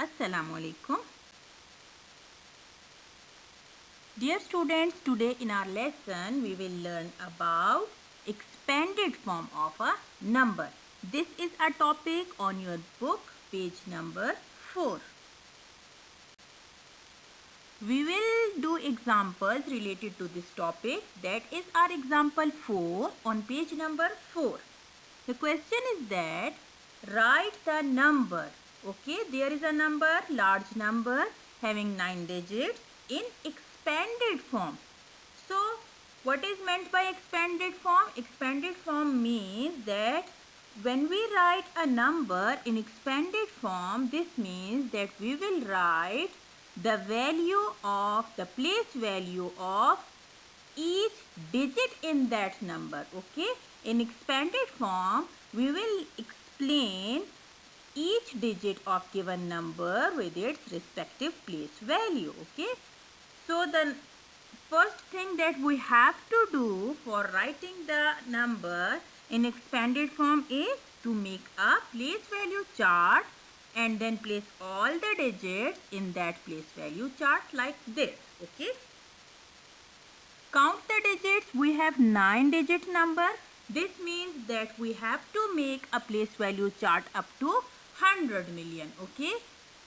Assalamu alaikum. Dear students, today in our lesson we will learn about expanded form of a number. This is a topic on your book, page number 4. We will do examples related to this topic. That is our example 4 on page number 4. The question is that write the number. Okay, there is a number, large number having 9 digits in expanded form. So, what is meant by expanded form? Expanded form means that when we write a number in expanded form, this means that we will write the value of the place value of each digit in that number. Okay, in expanded form we will explain each digit of given number with its respective place value. Okay, so the first thing that we have to do for writing the number in expanded form is to make a place value chart and then place all the digits in that place value chart like this. Okay, count the digits. We have 9 digit number. This means that we have to make a place value chart up to 100 million. Okay,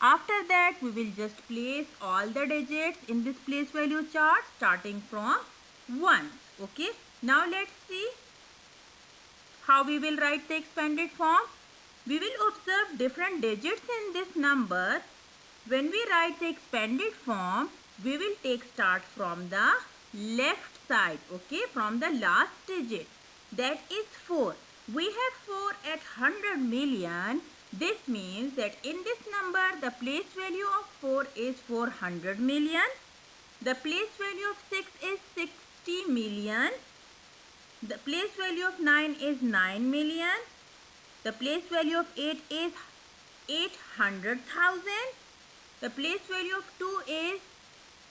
after that we will just place all the digits in this place value chart starting from 1. Okay, now let's see how we will write the expanded form. We will observe different digits in this number. When we write the expanded form, we will take start from the left side. Okay, from the last digit, that is 4. We have 4 at 100 million. This means that in this number the place value of 4 is 400 million. The place value of 6 is 60 million. The place value of 9 is 9 million. The place value of 8 is 800,000. The place value of 2 is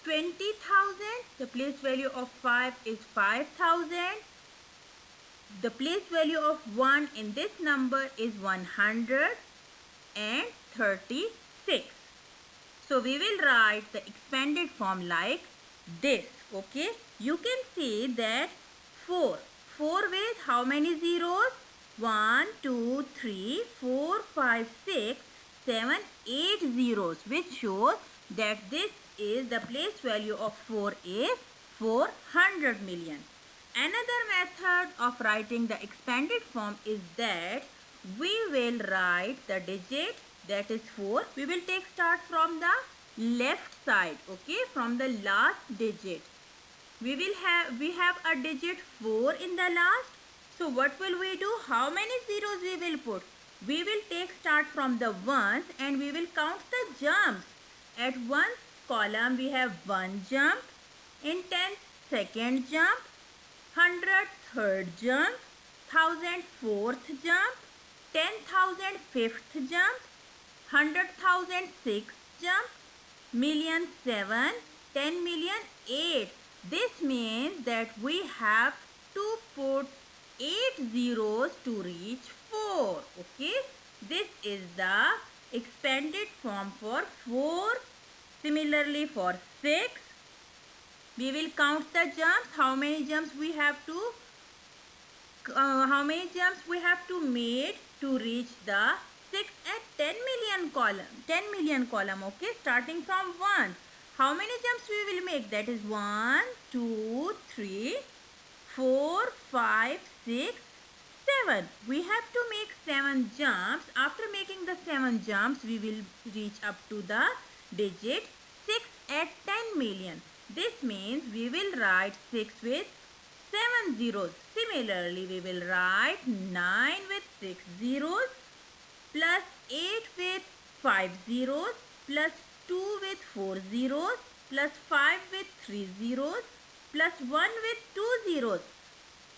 20,000. The place value of 5 is 5,000. The place value of 1 in this number is 136. So we will write the expanded form like this. Okay, you can see that 4 with how many zeros? 1, 2, 3, 4, 5, 6, 7, 8 zeros, which shows that this is the place value of 4 is 400 million. Another method of writing the expanded form is that we will write the digit, that is 4. We will take start from the left side. Okay, from the last digit. We have a digit 4 in the last. So what will we do? How many zeros we will put? We will take start from the ones and we will count the jumps. At one column we have 1 jump, in 10 second jump, 100 third jump, 1000 fourth jump, 10,000 fifth jump, 100,000 sixth jump, million 7, 10 million 8. This means that we have to put 8 zeros to reach 4. Okay, this is the expanded form for 4. Similarly for 6, we will count the jumps. How many jumps we have to make to reach the 6 at 10 million column. Okay, starting from 1. How many jumps we will make? That is 1, 2, 3, 4, 5, 6, 7. We have to make 7 jumps. After making the 7 jumps, we will reach up to the digit 6 at 10 million. This means we will write 6 with 7 zeros. Similarly, we will write 9 with 6 zeros, plus 8 with 5 zeros, plus 2 with 4 zeros, plus 5 with 3 zeros, plus 1 with 2 zeros.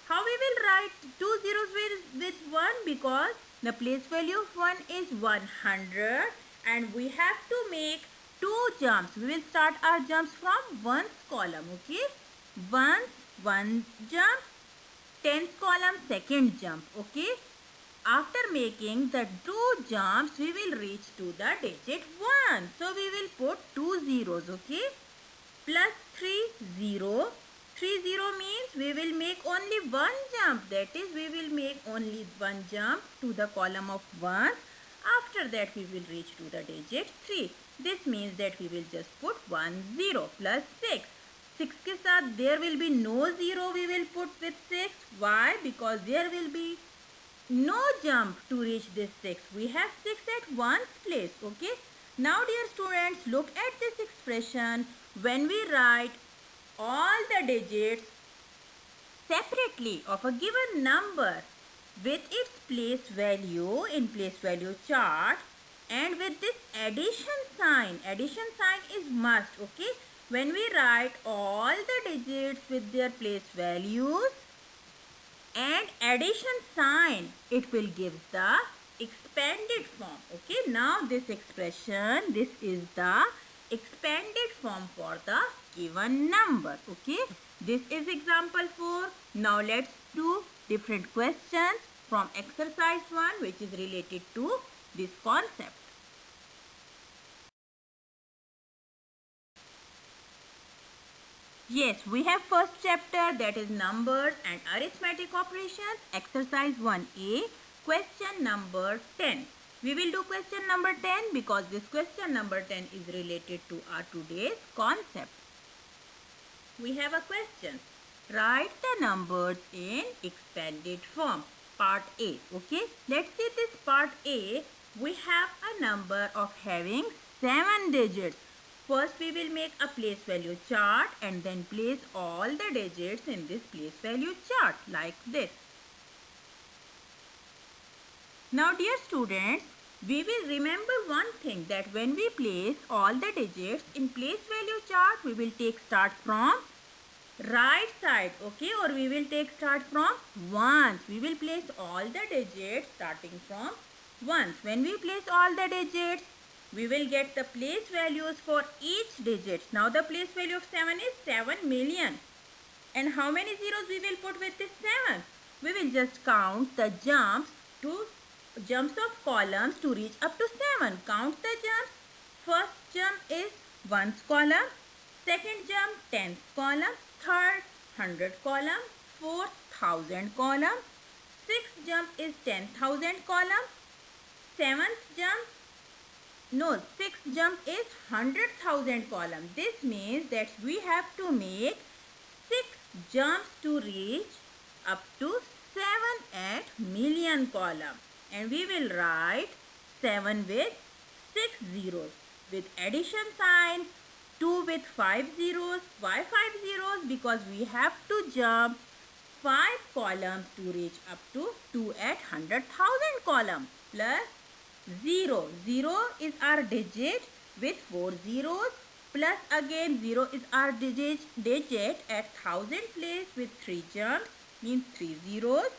How we will write 2 zeros with 1? Because the place value of 1 is 100 and we have to make 2 jumps. We will start our jumps from 1st column. Okay, 1 jump, 10th column 2nd jump. Okay, After making the 2 jumps, we will reach to the digit 1. So we will put 2 zeros, okay? Plus 3, 0. 3, 0 means we will make only one jump. That is, we will make only one jump to the column of 1. After that, we will reach to the digit 3. This means that we will just put 1, 0 plus 6. 6 के साथ there will be no 0 we will put with 6. Why? Because there will be no jump to reach this 6. We have 6 at one place. Okay. Now dear students, look at this expression. When we write all the digits separately of a given number with its place value in place value chart, and with this addition sign is must. Okay. When we write all the digits with their place values and addition sign, it will give the expanded form. Okay, now this expression, this is the expanded form for the given number. Okay, this is example 4. Now let's do different questions from exercise 1 which is related to this concept. Yes, we have first chapter, that is numbers and arithmetic operations, exercise 1A, question number 10. We will do question number 10 because this question number 10 is related to our today's concept. We have a question. Write the numbers in expanded form. Part A. Okay, let's see this part A. We have a number of having 7 digits. First we will make a place value chart and then place all the digits in this place value chart like this. Now dear students, we will remember one thing, that when we place all the digits in place value chart, we will take start from right side, okay, or we will take start from ones. We will place all the digits starting from ones. When we place all the digits, we will get the place values for each digit. Now the place value of 7 is 7 million. And how many zeros we will put with this 7? We will just count the jumps of columns to reach up to 7. Count the jumps. First jump is 1's column. Second jump 10th column. Third 100 column. Fourth 1000 column. Sixth jump is 10,000 column. Sixth jump is 100,000 column. This means that we have to make 6 jumps to reach up to 7 at million column. And we will write 7 with 6 zeros. With addition sign, 2 with 5 zeros. Why 5 zeros? Because we have to jump 5 columns to reach up to 2 at 100,000 column. Plus 0. 0 is our digit with 4 zeros. Plus again 0 is our digit at 1000 place with 3 jumps, means 3 zeros.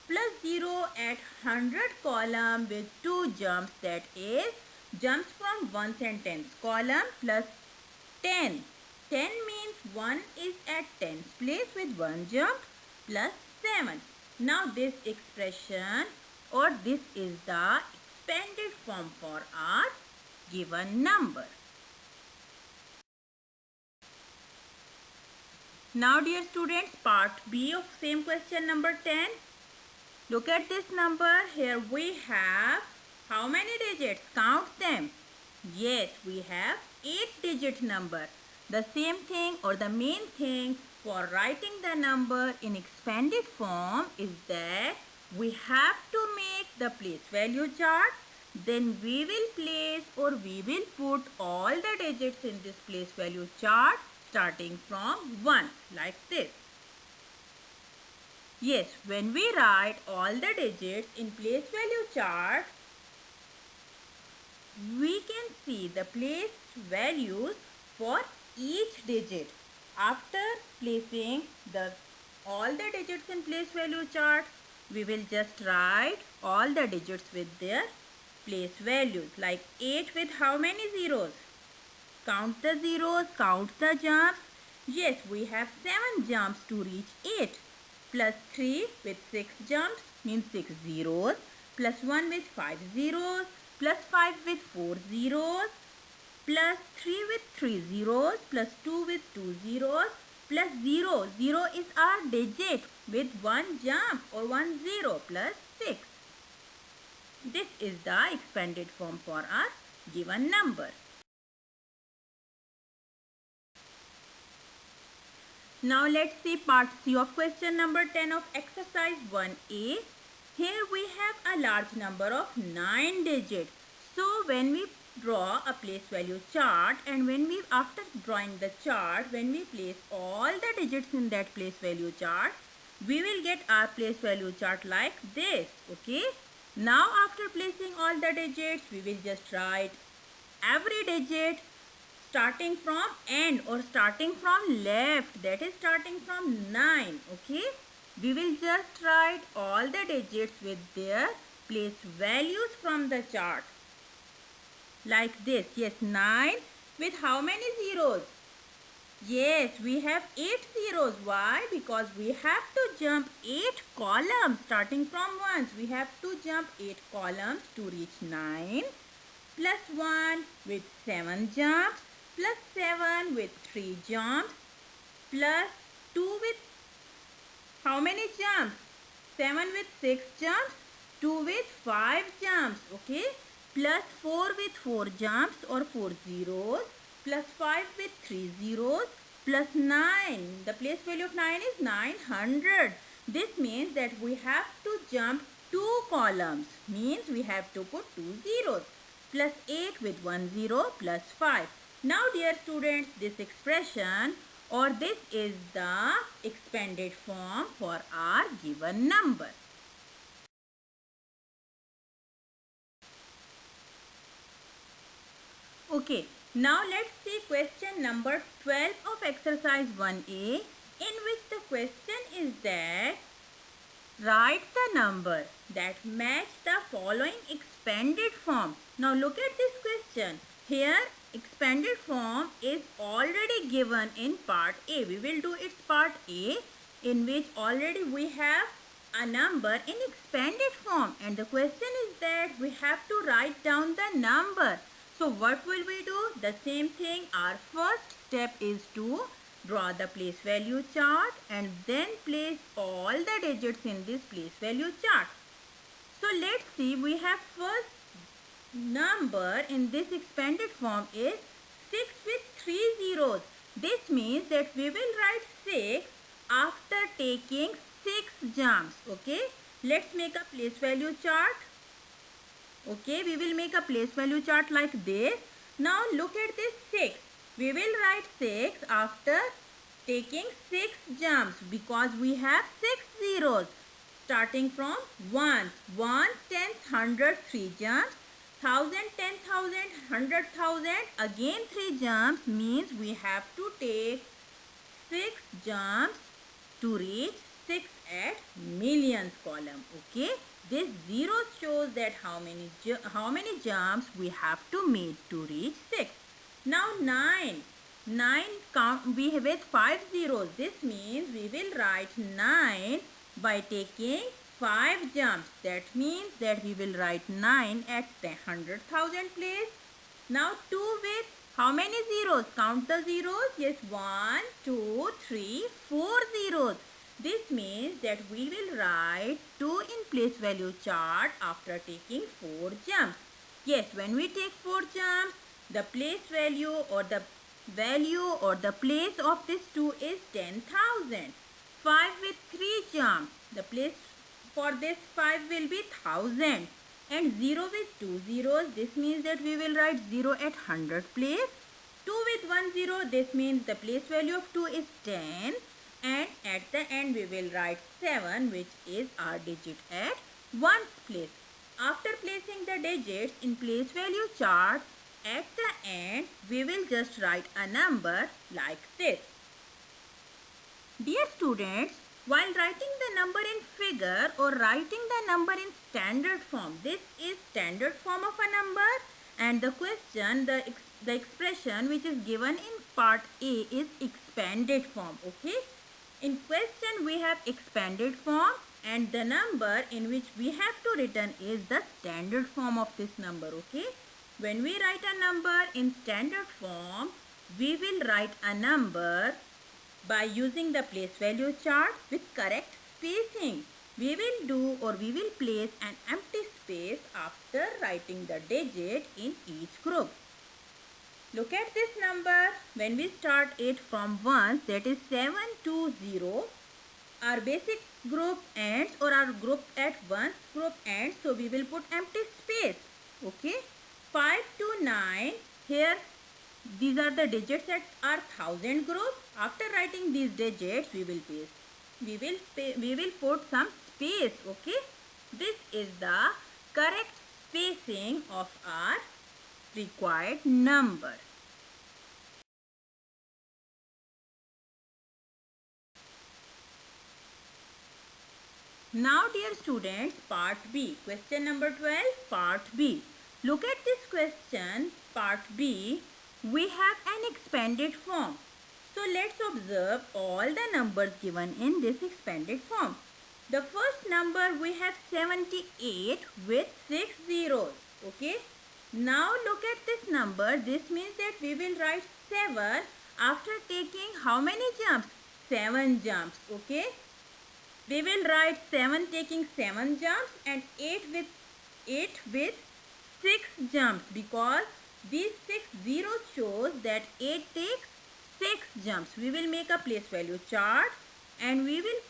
Plus 0 at 100 column with 2 jumps, that is jumps from 1s and 10s column, plus 10. 10 means 1 is at 10th place with 1 jump, plus 7. Now this expression, or this is the expanded form for our given number. Now dear students, part B of same question number 10. Look at this number. Here we have how many digits? Count them. Yes, we have 8 digit number. The same thing, or the main thing for writing the number in expanded form is that we have to make the place value chart. Then we will place, or we will put all the digits in this place value chart starting from 1 like this. Yes, when we write all the digits in place value chart, we can see the place values for each digit. After placing all the digits in place value chart, we will just write all the digits with their place values. Like 8 with how many zeros? Count the zeros, count the jumps. Yes, we have 7 jumps to reach 8. Plus 3 with 6 jumps, means 6 zeros. plus 1 with 5 zeros, plus 5 with 4 zeros, plus 3 with 3 zeros, plus 2 with 2 zeros, plus 0. 0 is our digit with 1 jump or 1 0 plus 6. This is the expanded form for our given number. Now let's see part C of question number 10 of exercise 1A. Here we have a large number of 9 digits. So when we draw a place value chart, and after drawing the chart, when we place all the digits in that place value chart, we will get our place value chart like this. Okay. Now after placing all the digits, we will just write every digit starting from end or starting from left, that is starting from 9. Okay, we will just write all the digits with their place values from the chart like this. Yes, 9 with how many zeros? Yes, we have 8 zeros. Why? Because we have to jump 8 columns starting from ones. We have to jump 8 columns to reach 9, plus 1 with 7 jumps, plus 7 with 3 jumps, plus 2 with how many jumps? 7 with 6 jumps, 2 with 5 jumps, okay? Plus 4 with 4 jumps or 4 zeros, plus 5 with 3 zeros, plus 9. The place value of 9 is 900. This means that we have to jump 2 columns, means we have to put 2 zeros, plus 8 with 1 zero, plus 5. Now dear students, this expression or this is the expanded form for our given number. Okay, now let's see question number 12 of exercise 1A, in which the question is that write the number that match the following expanded form. Now look at this question. Here expanded form is already given in part A. We will do its part A, in which already we have a number in expanded form, and the question is that we have to write down the number. So what will we do? The same thing. Our first step is to draw the place value chart and then place all the digits in this place value chart. So let's see, we have first number in this expanded form is 6 with 3 zeros. This means that we will write 6 after taking 6 jumps. Okay, let's make a place value chart. Okay, we will make a place value chart like this. Now look at this 6. We will write 6 after taking 6 jumps because we have 6 zeros. Starting from 1, 1, 10, 100, 3 jumps, 1000, 10,000, 100,000, again 3 jumps, means we have to take 6 jumps to reach 6 at millions column. Okay, this 0 shows that how many jumps we have to make to reach 6. Now 9 count we have with 5 zeros. This means we will write 9 by taking 5 jumps. That means that we will write 9 at 100,000 place. Now 2 with how many zeros? Count the zeros. Yes, 1, 2, 3, 4 zeros. This means that we will write 2 in place value chart after taking 4 jumps. Yes, when we take 4 jumps, the place value or the place of this 2 is 10,000. 5 with 3 jumps, the place for this 5 will be 1000. And 0 with 2 zeros, this means that we will write 0 at 100 place. 2 with 1 zero, this means the place value of 2 is 10. And at the end we will write 7, which is our digit at 1st place. After placing the digits in place value chart, at the end we will just write a number like this. Dear students, while writing the number in figure or writing the number in standard form, this is standard form of a number, and the question, the expression which is given in part A is expanded form. Okay, in question we have expanded form and the number in which we have to return is the standard form of this number. Okay, when we write a number in standard form, we will write a number by using the place value chart with correct spacing. We will place an empty space after writing the digit in each group. Look at this number. When we start it from 1, that is 7 to 0, our basic group ends, or our group at 1 group ends, so we will put empty space. Okay, 5 to 9, here these are the digits at our 1000 group. After writing these digits, we will put some space. Okay, this is the correct spacing of our required number. Now dear students, part B, question number 12, part B. Look at this question, part B. We have an expanded form. So let's observe all the numbers given in this expanded form. The first number we have 78 with 6 zeros. Okay. Now look at this number. This means that we will write 7 after taking how many jumps? 7 jumps. Okay. We will write 7 taking 7 jumps and 8 with 6 jumps, because these 6 zeros shows that 8 takes 6 jumps. We will make a place value chart and we will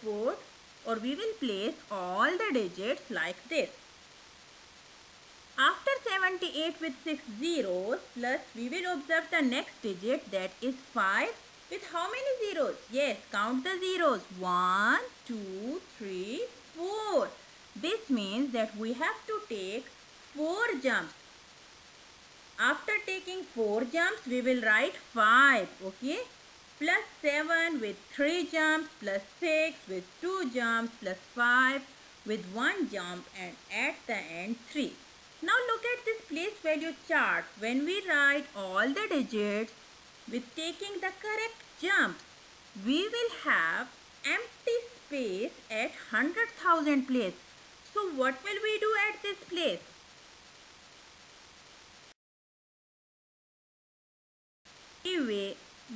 place all the digits like this. After 78 with 6 zeros plus, we will observe the next digit, that is 5 with how many zeros? Yes, count the zeros. 1, 2, 3, 4. This means that we have to take 4 jumps. After taking 4 jumps, we will write 5. Okay. Plus 7 with 3 jumps, plus 6 with 2 jumps, plus 5 with 1 jump, and at the end 3. Now look at this place value chart. When we write all the digits with taking the correct jumps, we will have empty space at 100,000 place. So what will we do at this place?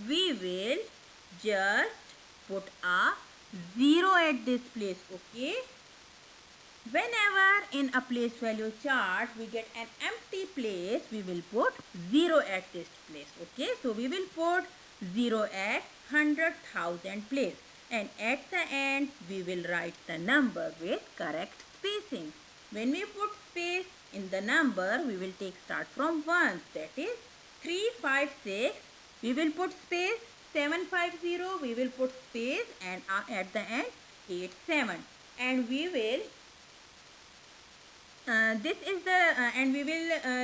We will just put a 0 at this place. Okay. Whenever in a place value chart we get an empty place, we will put 0 at this place. Okay, so we will put 0 at 100,000 place, and at the end we will write the number with correct spacing. When we put space in the number, we will take start from 1, that is 356. We will put space. 750, we will put space, and at the end 87, and we will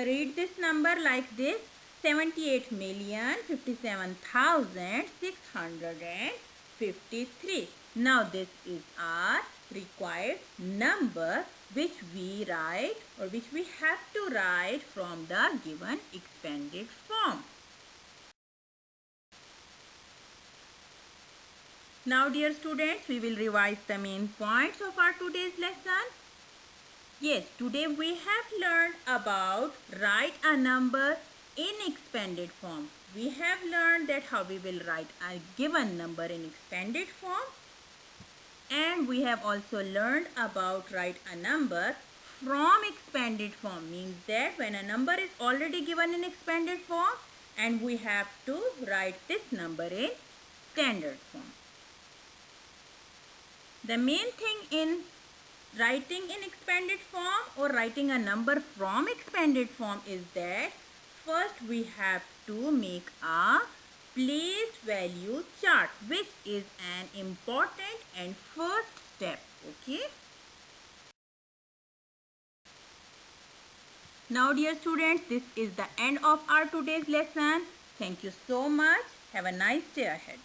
read this number like this: 78,057,653. Now this is our required number, which we write, or which we have to write from the given expanded form. Now dear students, we will revise the main points of our today's lesson. Yes, today we have learned about write a number in expanded form. We have learned that how we will write a given number in expanded form. And we have also learned about write a number from expanded form. Means that when a number is already given in expanded form, and we have to write this number in standard form. The main thing in writing in expanded form or writing a number from expanded form is that first we have to make a place value chart, which is an important and first step. Okay. Now dear students, this is the end of our today's lesson. Thank you so much. Have a nice day ahead.